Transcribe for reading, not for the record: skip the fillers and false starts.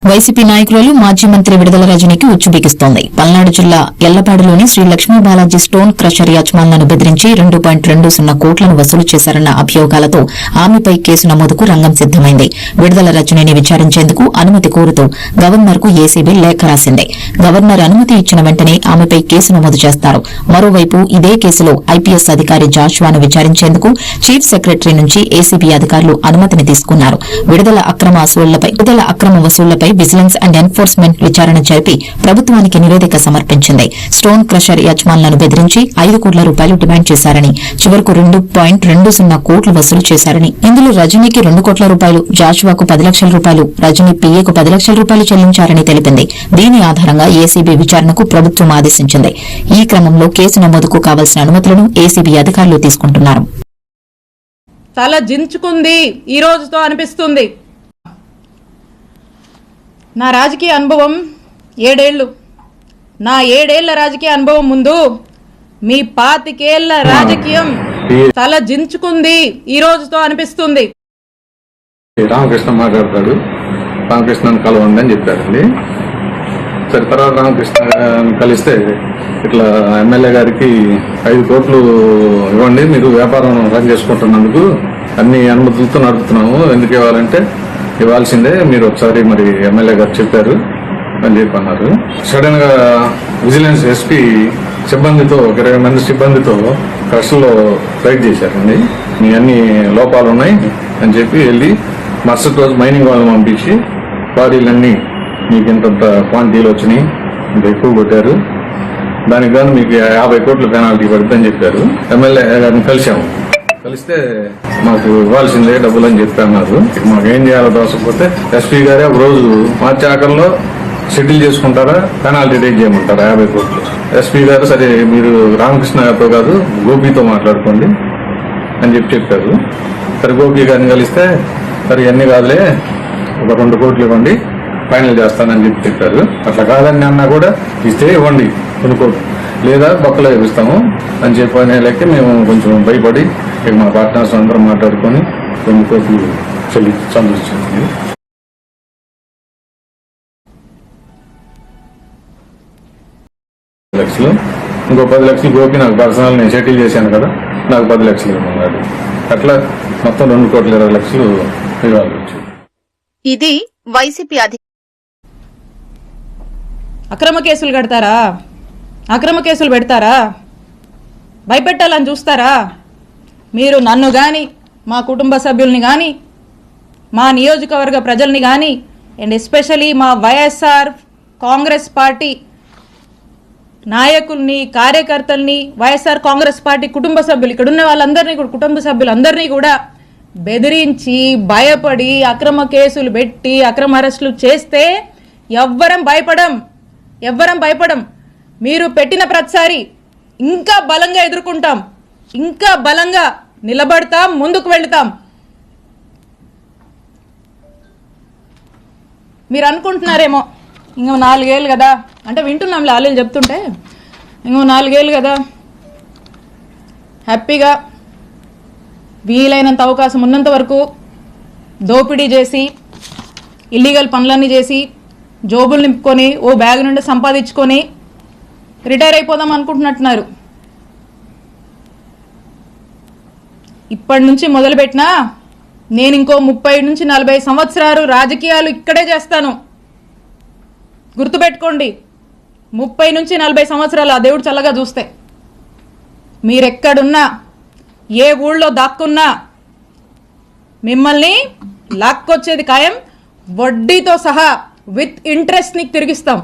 YCP నాయకురాలు మాజీ మంత్రి విడుదల రజనీకి ఉచ్చుబిగిస్తోంది. పల్నాడు జిల్లా ఎల్లపాడులోని శ్రీ లక్ష్మీ బాలాజీ స్టోన్ క్రషర్ యజమానులను బెదిరించి 2.20 కోట్లను వసూలు చేశారన్న అభియోగాలతో ఆమెపై కేసు నమోదుకు రంగం సిద్దమైంది. విడుదల రజనీని విచారించేందుకు అనుమతి కోరుతూ గవర్నర్ కు ఏసీబీ లేఖ రాసింది. గవర్నర్ అనుమతి ఇచ్చిన వెంటనే ఆమెపై కేసు నమోదు చేస్తారు. మరోవైపు ఇదే కేసులో ఐపీఎస్ అధికారి జాషువాను విచారించేందుకు చీఫ్ సెక్రటరీ నుంచి ఏసీబీ అధికారులు అనుమతిని తీసుకున్నారు. విడుదల అక్రమ వసూళ్లపై విజిలెన్స్ అండ్ ఎన్ఫోర్స్మెంట్ విచారణ జరిపి ప్రభుత్వానికి నివేదిక సమర్పించింది. స్టోన్ క్రషర్ యజమానులను బెదిరించి 5 కోట్ల రూపాయలు డిమాండ్ చేశారని, చివరకు 2.20 కోట్లు వసూలు చేశారని, ఇందులో రజనీకి 2 కోట్ల రూపాయలు, జాషువాకు 10 లక్షల రూపాయలు, రజనీ పీఏకు 10 లక్షల రూపాయలు చెల్లించారని తెలిపింది. దీని ఆధారంగా ఏసీబీ విచారణకు ప్రభుత్వం ఆదేశించింది. ఈ క్రమంలో కేసు నమోదుకు కావలసిన అనుమతులను ఏసీబీ అధికారులు తీసుకుంటున్నారు. తల జించుకుంది ఈ రోజుతో అనిపిస్తుంది. నా రాజకీయ అనుభవం 7 ఏళ్లు. నా 7 ఏళ్ల రాజకీయ అనుభవం ముందు మీ 25 ఏళ్ల రాజకీయం తల జించుకుంది ఈ రోజుతో అనిపిస్తుంది. రామకృష్ణ మాట్లాడతాడు, రామకృష్ణను కలవండి అని చెప్పారండి. సరే, తర్వాత రామకృష్ణ కలిస్తే ఇట్లా ఎమ్మెల్యే గారికి 5 కోట్లు ఇవ్వండి, మీరు వ్యాపారం రన్ చేసుకుంటున్నందుకు అన్ని అనుమతులతో నడుపుతున్నాము, ఎందుకు ఇవ్వాలంటే ఇవ్వాల్సిందే, మీరు ఒకసారి మరి ఎమ్మెల్యే గారు చెప్పారు అని చెప్పి అన్నారు. సడన్ గా విజిలెన్స్ ఎస్పీ సిబ్బందితో 20 మంది సిబ్బందితో క్రష్లో రైడ్ చేశారండి. మీ అన్ని లోపాలు ఉన్నాయి అని చెప్పి వెళ్ళి మరుసటి రోజు మైనింగ్ వాళ్ళని పంపించి క్వారీలన్నీ మీకు ఇంత క్వాంటిటీలు వచ్చినాయి, ఇంత ఎక్కువ కొట్టారు, దానికి గాను మీకు 50 కోట్ల పెనాల్టీ పడుతుందని చెప్పారు. ఎమ్మెల్యే గారిని కలిస్తే మాకు ఇవ్వాల్సిందే డబ్బులు అని చెప్పి అన్నారు. మాకు ఏం చేయాలో తోసకపోతే ఎస్పీ గారే ఒక రోజు మార్చి ఆఖరిలో సెటిల్ చేసుకుంటారా, పెనాల్టీ రేట్ చేయమంటారా 50 కోట్లు. ఎస్పీ గారు సరే మీరు రామకృష్ణ గారితో కాదు గోపితో మాట్లాడుకోండి అని చెప్పారు. సరే గోపి గారిని కలిస్తే సరే ఇవన్నీ కాదులే, ఒక 2 కోట్లు ఇవ్వండి ఫైనల్ చేస్తానని చెప్పారు. అట్లా కాదని అన్నా కూడా ఇస్తే ఇవ్వండి 2 కోట్లు, లేదా బొక్కలో ఇస్తాము అని చెప్పనే లెక్క మేము కొంచెం భయపడి ఇక మా పార్ట్నర్స్ అందరం మాట్లాడుకొని 2 కోట్లు సంతోషించింది. లక్షలు ఇంకో 10 లక్షలు గోపి నాకు పర్సనల్ నేను సెటిల్ చేశాను కదా, నాకు 10 లక్షలు ఇవ్వమన్నాడు. అట్లా మొత్తం 2,20,00,000 ఇవ్వాలి. ఇది వైసీపీ అక్రమ కేసులు కడతారా, అక్రమ కేసులు పెడతారా, భయపెట్టాలని చూస్తారా? మీరు నన్ను కానీ, మా కుటుంబ సభ్యుల్ని కానీ, మా నియోజకవర్గ ప్రజల్ని కానీ, అండ్ ఎస్పెషలీ మా వైఎస్ఆర్ కాంగ్రెస్ పార్టీ నాయకుల్ని, కార్యకర్తల్ని, వైఎస్ఆర్ కాంగ్రెస్ పార్టీ కుటుంబ సభ్యులు, ఇక్కడ ఉన్న వాళ్ళందరినీ కూడా, కుటుంబ సభ్యులందరినీ కూడా బెదిరించి, భయపడి, అక్రమ కేసులు పెట్టి, అక్రమ అరెస్టులు చేస్తే ఎవ్వరం భయపడం. మీరు పెట్టిన ప్రతిసారి ఇంకా బలంగా ఎదుర్కొంటాం, ఇంకా బలంగా నిలబడతాం, ముందుకు వెళతాం. మీరు అనుకుంటున్నారేమో ఇంకో 4 ఏళ్ళు కదా, అంటే వింటున్నాంలే ఆళ్ళు చెప్తుంటే, ఇంకో 4 ఏళ్ళు కదా హ్యాపీగా వీలైనంత అవకాశం ఉన్నంత వరకు దోపిడీ చేసి, ఇల్లీగల్ పనులన్నీ చేసి, జోబులు నింపుకొని, ఓ బ్యాగ్ నుండి సంపాదించుకొని రిటైర్ అయిపోదాం అనుకుంటున్నట్టున్నారు. ఇప్పటి నుంచి మొదలుపెట్టినా నేను ఇంకో 30 నుంచి 40 సంవత్సరాలు రాజకీయాలు ఇక్కడే చేస్తాను. గుర్తుపెట్టుకోండి, 30 నుంచి 40 సంవత్సరాలు ఆ దేవుడు చల్లగా చూస్తే మీరెక్కడున్నా, ఏ ఊళ్ళో దాక్కున్నా మిమ్మల్ని లాక్కొచ్చేది ఖాయం, వడ్డీతో సహా విత్ ఇంట్రెస్ట్ నీకు తిరిగిస్తాం.